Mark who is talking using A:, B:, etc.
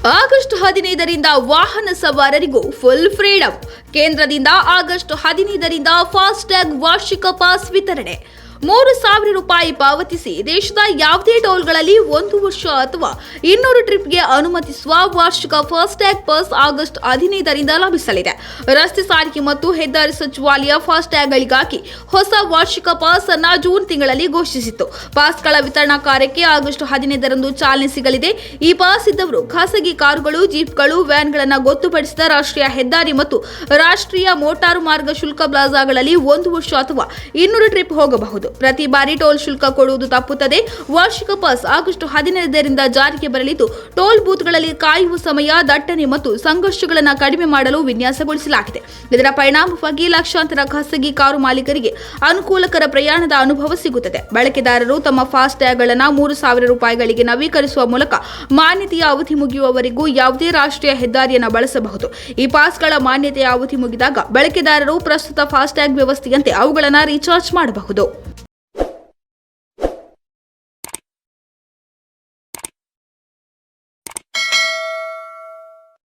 A: August 15ರಿಂದ ವಾಹನ ಸವಾರರಿಗೂ full freedom. ಕೇಂದ್ರದಿಂದ August 15ರಿಂದ FASTag ವಾರ್ಷಿಕ ಪಾಸ್ ವಿತರಣೆ. 3,000 ರೂಪಾಯಿ ಪಾವತಿಸಿ ದೇಶದ ಯಾವುದೇ ಟೋಲ್ಗಳಲ್ಲಿ 1 ವರ್ಷ ಅಥವಾ 200 ಟ್ರಿಪ್ಗೆ ಅನುಮತಿಸುವ ವಾರ್ಷಿಕ ಫಾಸ್ಟ್ಯಾಗ್ ಪಾಸ್ ಆಗಸ್ಟ್ 15ರಿಂದ ಲಭಿಸಲಿದೆ. ರಸ್ತೆ ಸಾರಿಗೆ ಮತ್ತು ಹೆದ್ದಾರಿ ಸಚಿವಾಲಯ ಫಾಸ್ಟ್ಯಾಗ್ಗಳಿಗಾಗಿ ಹೊಸ ವಾರ್ಷಿಕ ಪಾಸ್ ಅನ್ನು ಜೂನ್ ತಿಂಗಳಲ್ಲಿ ಘೋಷಿಸಿತ್ತು. ಪಾಸ್ಗಳ ವಿತರಣಾ ಕಾರ್ಯಕ್ಕೆ ಆಗಸ್ಟ್ 15ರಂದು ಚಾಲನೆ ಸಿಗಲಿದೆ. ಈ ಪಾಸ್ ಇದ್ದವರು ಖಾಸಗಿ ಕಾರುಗಳು, ಜೀಪ್ಗಳು, ವ್ಯಾನ್ಗಳನ್ನು ಗೊತ್ತುಪಡಿಸಿದ ರಾಷ್ಟ್ರೀಯ ಹೆದ್ದಾರಿ ಮತ್ತು ರಾಷ್ಟ್ರೀಯ ಮೋಟಾರು ಮಾರ್ಗ ಶುಲ್ಕ ಪ್ಲಾಜಾಗಳಲ್ಲಿ 1 ವರ್ಷ ಅಥವಾ 200 ಟ್ರಿಪ್ ಹೋಗಬಹುದು. ಪ್ರತಿ ಬಾರಿ ಟೋಲ್ ಶುಲ್ಕ ಕೊಡುವುದು ತಪ್ಪುತ್ತದೆ. ವಾರ್ಷಿಕ ಪಾಸ್ ಆಗಸ್ಟ್ 15ರಿಂದ ಜಾರಿಗೆ ಬರಲಿದ್ದು, ಟೋಲ್ ಬೂತ್ಗಳಲ್ಲಿ ಕಾಯುವ ಸಮಯ, ದಟ್ಟಣೆ ಮತ್ತು ಸಂಘರ್ಷಗಳನ್ನು ಕಡಿಮೆ ಮಾಡಲು ವಿನ್ಯಾಸಗೊಳಿಸಲಾಗಿದೆ. ಇದರ ಪರಿಣಾಮವಾಗಿ ಲಕ್ಷಾಂತರ ಖಾಸಗಿ ಕಾರು ಮಾಲೀಕರಿಗೆ ಅನುಕೂಲಕರ ಪ್ರಯಾಣದ ಅನುಭವ ಸಿಗುತ್ತದೆ. ಬಳಕೆದಾರರು ತಮ್ಮ ಫಾಸ್ಟ್ಯಾಗ್ಗಳನ್ನು 3,000 ರೂಪಾಯಿಗಳಿಗೆ ನವೀಕರಿಸುವ ಮೂಲಕ ಮಾನ್ಯತೆಯ ಅವಧಿ ಮುಗಿಯುವವರೆಗೂ ಯಾವುದೇ ರಾಷ್ಟ್ರೀಯ ಹೆದ್ದಾರಿಯನ್ನು ಬಳಸಬಹುದು. ಈ ಪಾಸ್ಗಳ ಮಾನ್ಯತೆಯ ಅವಧಿ ಮುಗಿದಾಗ ಬಳಕೆದಾರರು ಪ್ರಸ್ತುತ ಫಾಸ್ಟ್ಯಾಗ್ ವ್ಯವಸ್ಥೆಯಂತೆ ಅವುಗಳನ್ನು ರೀಚಾರ್ಜ್ ಮಾಡಬಹುದು.